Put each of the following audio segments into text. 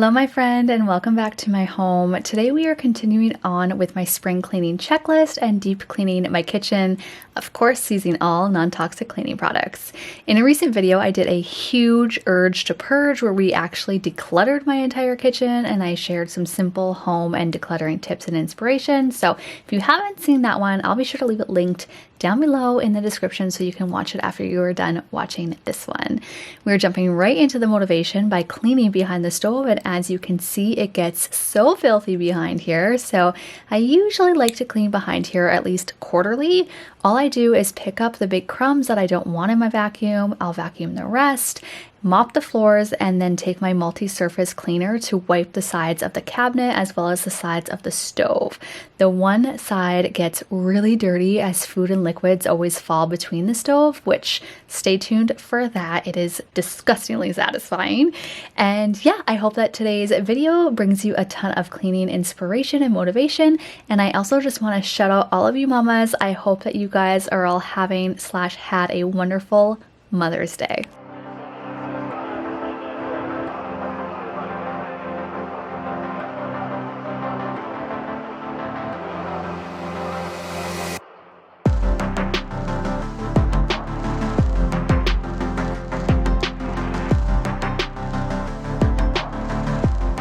Hello my friend, and welcome back to my home. Today we are continuing on with my spring cleaning checklist and deep cleaning my kitchen, of course using all non-toxic cleaning products. In a recent video I did a huge urge to purge where we actually decluttered my entire kitchen and I shared some simple home and decluttering tips and inspiration. So if you haven't seen that one, I'll be sure to leave it linked down below in the description so you can watch it after you are done watching this one. We're jumping right into the motivation by cleaning behind the stove, and as you can see it gets so filthy behind here, so I usually like to clean behind here at least quarterly. All I do is pick up the big crumbs that I don't want in my vacuum, I'll vacuum the rest, mop the floors, and then take my multi-surface cleaner to wipe the sides of the cabinet as well as the sides of the stove. The one side gets really dirty as food and liquids always fall between the stove, which stay tuned for that. It is disgustingly satisfying. And yeah, I hope that today's video brings you a ton of cleaning inspiration and motivation. And I also just want to shout out all of you mamas. I hope that you guys are all having / had a wonderful Mother's Day.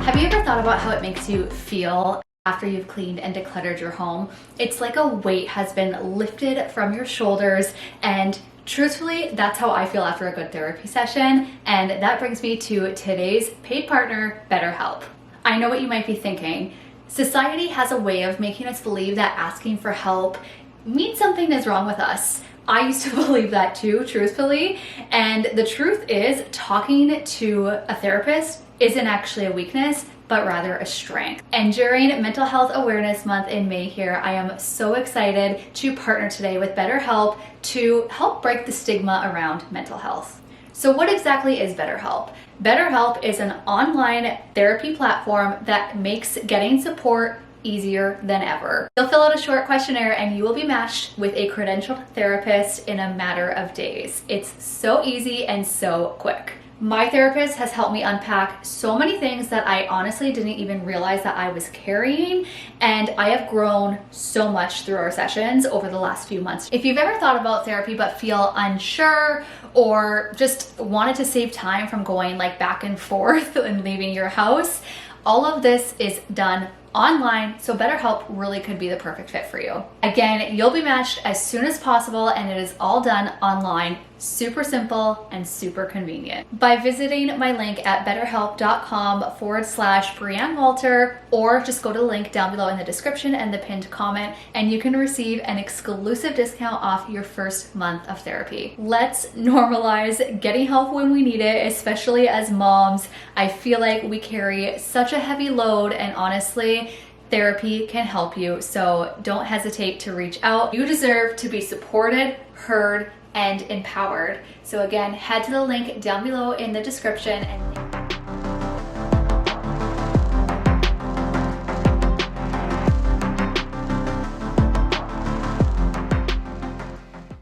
Have you ever thought about how it makes you feel after you've cleaned and decluttered your home? It's like a weight has been lifted from your shoulders, and truthfully, that's how I feel after a good therapy session. And that brings me to today's paid partner, BetterHelp. I know what you might be thinking. Society has a way of making us believe that asking for help means something is wrong with us. I used to believe that too, truthfully. And the truth is, talking to a therapist isn't actually a weakness, but rather a strength. And during Mental Health Awareness Month in May here, I am so excited to partner today with BetterHelp to help break the stigma around mental health. So what exactly is BetterHelp? BetterHelp is an online therapy platform that makes getting support easier than ever. You'll fill out a short questionnaire and you will be matched with a credentialed therapist in a matter of days. It's so easy and so quick. My therapist has helped me unpack so many things that I honestly didn't even realize that I was carrying, and I have grown so much through our sessions over the last few months. If you've ever thought about therapy but feel unsure or just wanted to save time from going like back and forth and leaving your house, all of this is done online, so BetterHelp really could be the perfect fit for you. Again, you'll be matched as soon as possible, and it is all done online. Super simple and super convenient. By visiting my link at betterhelp.com/Brianne Walter, or just go to the link down below in the description and the pinned comment, and you can receive an exclusive discount off your first month of therapy. Let's normalize getting help when we need it, especially as moms. I feel like we carry such a heavy load, and honestly, therapy can help you, so don't hesitate to reach out. You deserve to be supported, heard, and empowered. So again, head to the link down below in the description and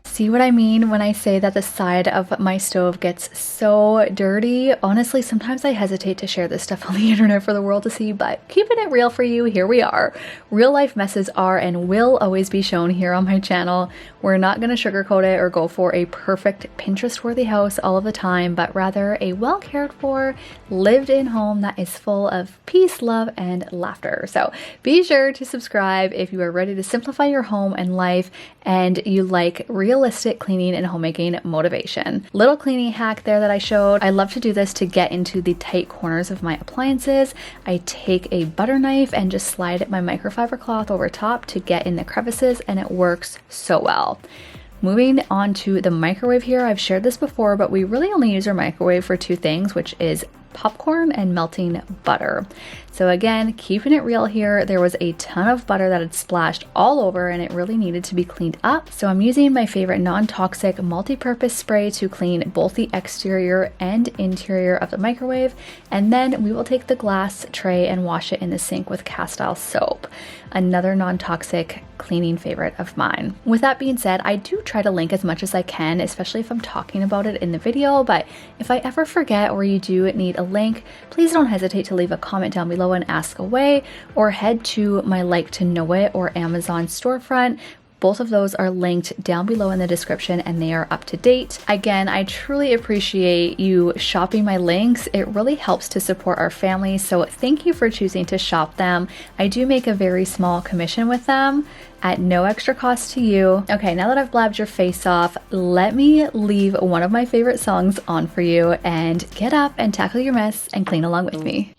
see what I mean when I say that the side of my stove gets so dirty? Honestly, sometimes I hesitate to share this stuff on the internet for the world to see, but keeping it real for you, here we are. Real life messes are and will always be shown here on my channel. We're not going to sugarcoat it or go for a perfect Pinterest-worthy house all of the time, but rather a well cared for, lived-in home that is full of peace, love, and laughter. So be sure to subscribe if you are ready to simplify your home and life and you like realistic cleaning and homemaking motivation. Little cleaning hack there that I showed. I love to do this to get into the tight corners of my appliances. I take a butter knife and just slide my microfiber cloth over top to get in the crevices, and it works so well. Moving on to the microwave here, I've shared this before, but we really only use our microwave for two things, which is popcorn and melting butter. So again, keeping it real here, there was a ton of butter that had splashed all over and it really needed to be cleaned up. So I'm using my favorite non-toxic multi-purpose spray to clean both the exterior and interior of the microwave. And then we will take the glass tray and wash it in the sink with castile soap, another non-toxic cleaning favorite of mine. With that being said, I do try to link as much as I can, especially if I'm talking about it in the video, but if I ever forget or you do need a link, please don't hesitate to leave a comment down below and ask away, or head to my Like to Know It or Amazon storefront. Both of those are linked down below in the description and they are up to date. Again, I truly appreciate you shopping my links. It really helps to support our family, so thank you for choosing to shop them. I do make a very small commission with them at no extra cost to you. Okay, now that I've blabbed your face off, let me leave one of my favorite songs on for you and get up and tackle your mess and clean along with me.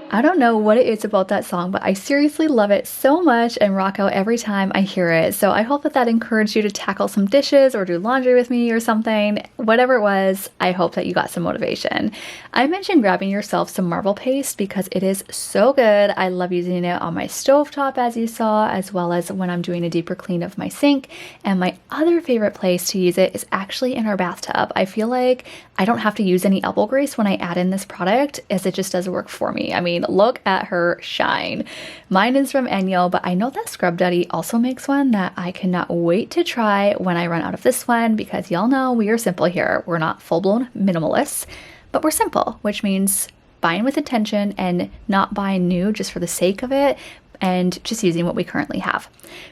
I don't know what it is about that song, but I seriously love it so much and rock out every time I hear it. So I hope that that encouraged you to tackle some dishes or do laundry with me or something. Whatever it was, I hope that you got some motivation. I mentioned grabbing yourself some marble paste because it is so good. I love using it on my stovetop, as you saw, as well as when I'm doing a deeper clean of my sink. And my other favorite place to use it is actually in our bathtub. I feel like I don't have to use any elbow grease when I add in this product, as it just does work for me. I mean, look at her shine. Mine is from Enyo, but I know that Scrub Daddy also makes one that I cannot wait to try when I run out of this one, because y'all know we are simple here. We're not full-blown minimalists, but we're simple, which means buying with intention and not buying new just for the sake of it, and just using what we currently have.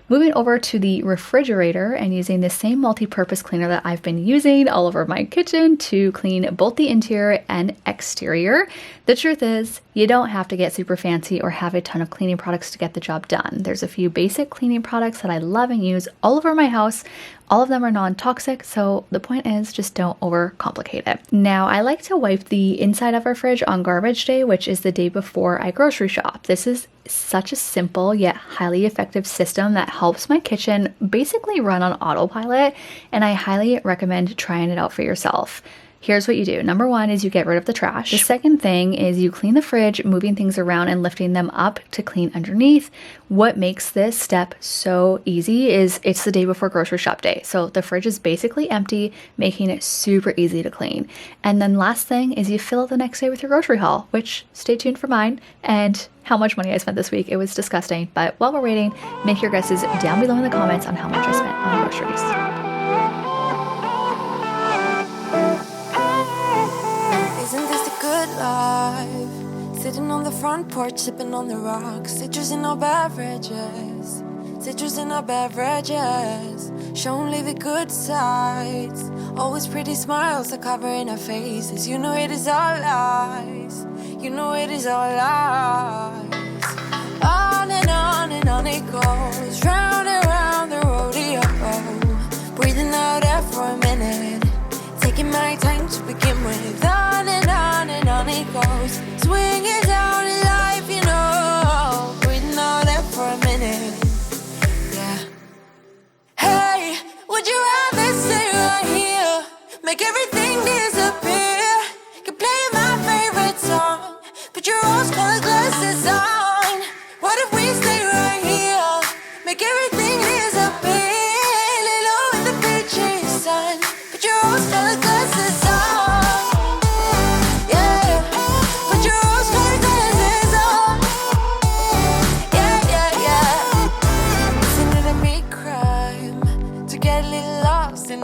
Moving over to the refrigerator and using the same multi-purpose cleaner that I've been using all over my kitchen to clean both the interior and exterior. The truth is, you don't have to get super fancy or have a ton of cleaning products to get the job done. There's a few basic cleaning products that I love and use all over my house. All of them are non-toxic, so the point is just don't overcomplicate it. Now, I like to wipe the inside of our fridge on garbage day, which is the day before I grocery shop. This is such a simple yet highly effective system that helps my kitchen basically run on autopilot, and I highly recommend trying it out for yourself. Here's what you do. Number one is you get rid of the trash. The second thing is you clean the fridge, moving things around and lifting them up to clean underneath. What makes this step so easy is it's the day before grocery shop day. So the fridge is basically empty, making it super easy to clean. And then last thing is you fill it the next day with your grocery haul, which stay tuned for mine and how much money I spent this week. It was disgusting. But while we're waiting, make your guesses down below in the comments on how much I spent on groceries. Life. Sitting on the front porch, sipping on the rocks, citrus in our beverages, citrus in our beverages. Show only the good sides. Always pretty smiles are covering our faces. You know it is all lies. You know it is all lies. On and on it goes, round and round the rodeo. Breathing out air for a minute, taking my time to begin with. On it goes, swinging down in life, you know. Breathing out air for a minute, yeah. Hey, would you rather stay right here, make everything disappear? Could play my favorite song, put your rose-colored glasses on. What if we stay right here, make everything disappear? Lay low in the beaching sun, put your rose-colored glasses on.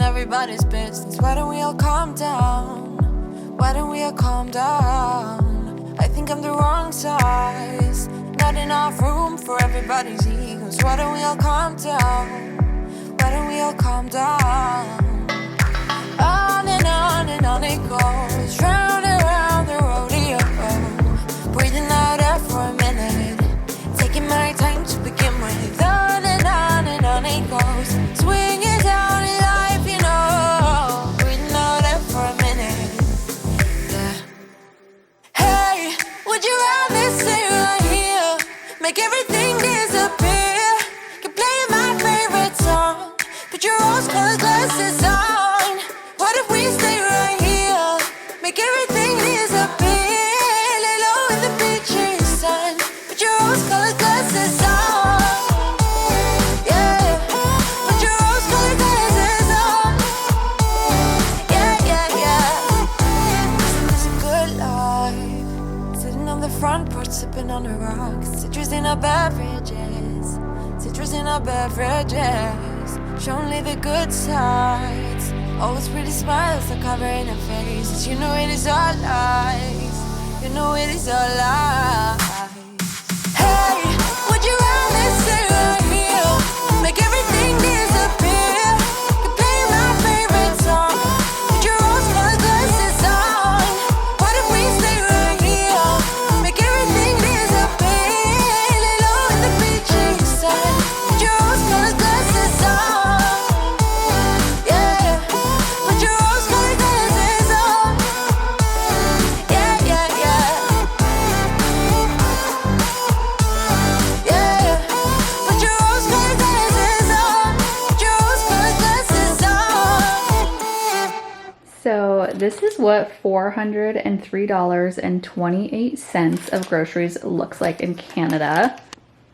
Everybody's business. Why don't we all calm down? Why don't we all calm down? I think I'm the wrong size, not enough room for everybody's egos. Why don't we all calm down? Why don't we all calm down? On and on it goes, round and round the rodeo. Breathing out air for a minute, taking my time to begin with. On and on it goes, swinging down in life, you know. Breathing out air for a minute, yeah. Hey, would you rather stay right here, make everything disappear? Can play my favorite song, put your rose-colored glasses on. What if we stay right here, make everything disappear? Lay low in the beaching sun, put your rose-colored glasses on. Front porch, sipping on the rocks, citrus in our beverages, citrus in our beverages. Show only the good sides. Always pretty smiles are covering our faces. You know it is all lies. You know it is all lies. Hey, would you rather stay right here, make everything disappear? You play my favorite song, put your rose-colored glasses on. What if we stay right here, make everything disappear? Lay low in the beaching sun, put your rose-colored glasses on. Yeah, put your rose-colored glasses on. Yeah, yeah, yeah. Yeah, put your rose-colored glasses on. Put your rose-colored glasses on. So this is what $403.28 of groceries looks like in Canada.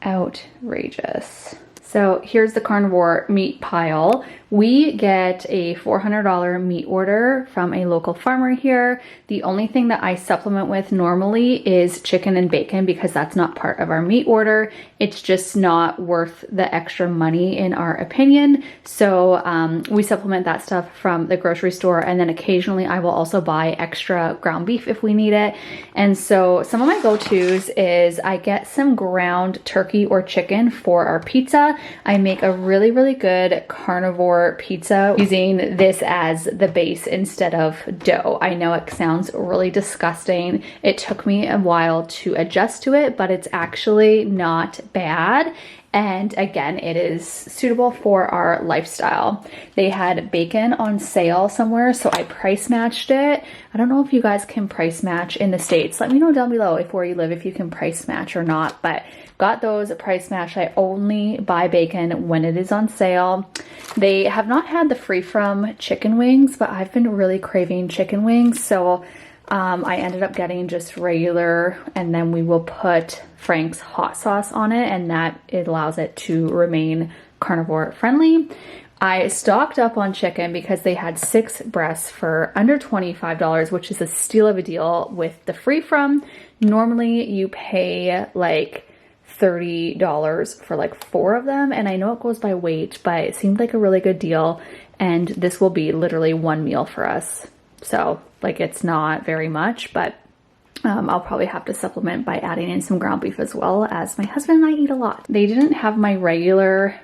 Outrageous. So here's the carnivore meat pile. We get a $400 meat order from a local farmer here. The only thing that I supplement with normally is chicken and bacon because that's not part of our meat order. It's just not worth the extra money in our opinion. So we supplement that stuff from the grocery store, and then occasionally I will also buy extra ground beef if we need it. And so some of my go-tos is I get some ground turkey or chicken for our pizza. I make a really, really good carnivore pizza using this as the base instead of dough. I know it sounds really disgusting. It took me a while to adjust to it, but it's actually not bad. And again, it is suitable for our lifestyle. They had bacon on sale somewhere, so I price matched it. I don't know if you guys can price match in the States. Let me know down below where you live if you can price match or not, but got those price match. I only buy bacon when it is on sale. They have not had the free from chicken wings, but I've been really craving chicken wings, so I ended up getting just regular, and then we will put Frank's hot sauce on it, and that it allows it to remain carnivore friendly. I stocked up on chicken because they had 6 breasts for under $25, which is a steal of a deal with the free from. Normally you pay like $30 for like 4 of them, and I know it goes by weight, but it seemed like a really good deal, and this will be literally 1 meal for us. So like it's not very much, but I'll probably have to supplement by adding in some ground beef as well, as my husband and I eat a lot. They didn't have my regular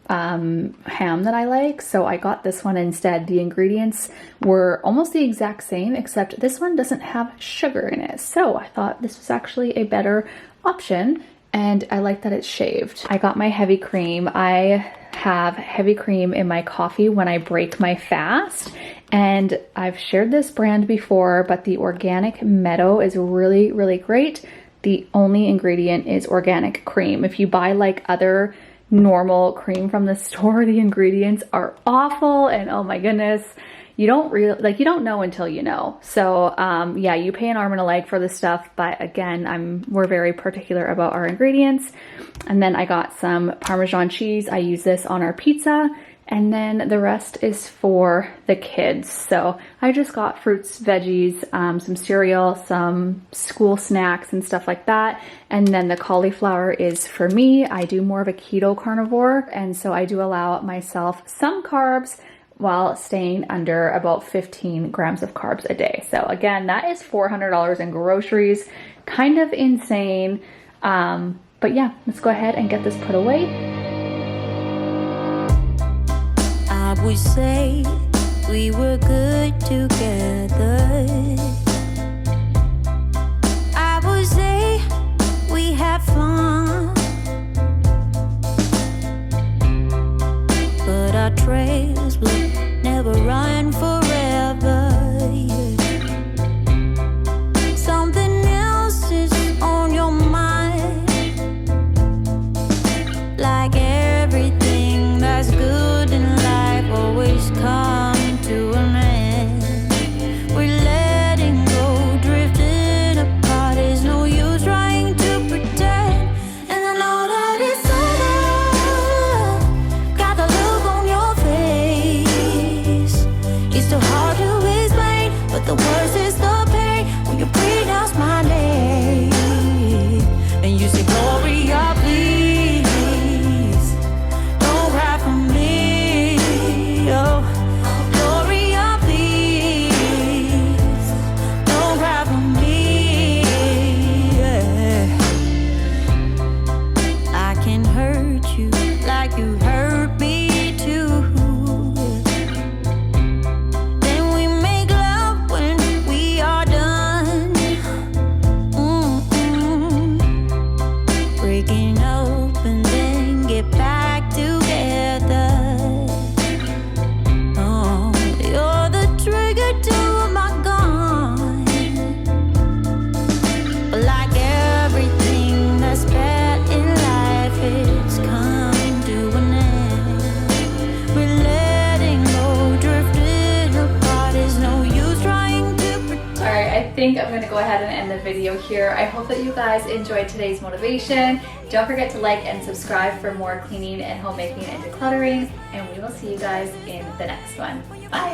ham that I like, so I got this one instead. The ingredients were almost the exact same, except this one doesn't have sugar in it. So I thought this was actually a better option, and I like that it's shaved. I got my heavy cream. I have heavy cream in my coffee when I break my fast, and I've shared this brand before, but the Organic Meadow is really, really great. The only ingredient is organic cream. If you buy like other normal cream from the store, the ingredients are awful, and oh my goodness, you don't know until you know. So yeah, you pay an arm and a leg for this stuff, but again, we're very particular about our ingredients. And then I got some Parmesan cheese. I use this on our pizza, and then the rest is for the kids. So I just got fruits, veggies, some cereal, some school snacks and stuff like that. And then the cauliflower is for me. I do more of a keto carnivore, and so I do allow myself some carbs while staying under about 15 grams of carbs a day. So again, that is $400 in groceries. Kind of insane. But yeah, let's go ahead and get this put away. I would say we were good together. I would say we had fun, but our trails will never run forever. Something else is on your mind, like everything that's good in life always come to an end. We're letting go, drifting apart. There's no use trying to pretend. And I know that it's over. Got the look on your face. It's too hard to explain, but the worst is the pain when you pronounce my name and you say, Gloria, please don't cry for me. Oh, Gloria, please don't cry for me. Yeah. I can hurt you like you hurt me too. Then we make love when we are done. Breaking up and then get back together. Oh, you're the trigger to my gun. But like everything that's bad in life, it's come to an end. We're letting go, drifting apart. There's no use trying to pretend. All right, I think I'm gonna go ahead and end the video here. I hope that you guys enjoyed today's motivation. Don't forget to like and subscribe for more cleaning and homemaking and decluttering, and we will see you guys in the next one. Bye.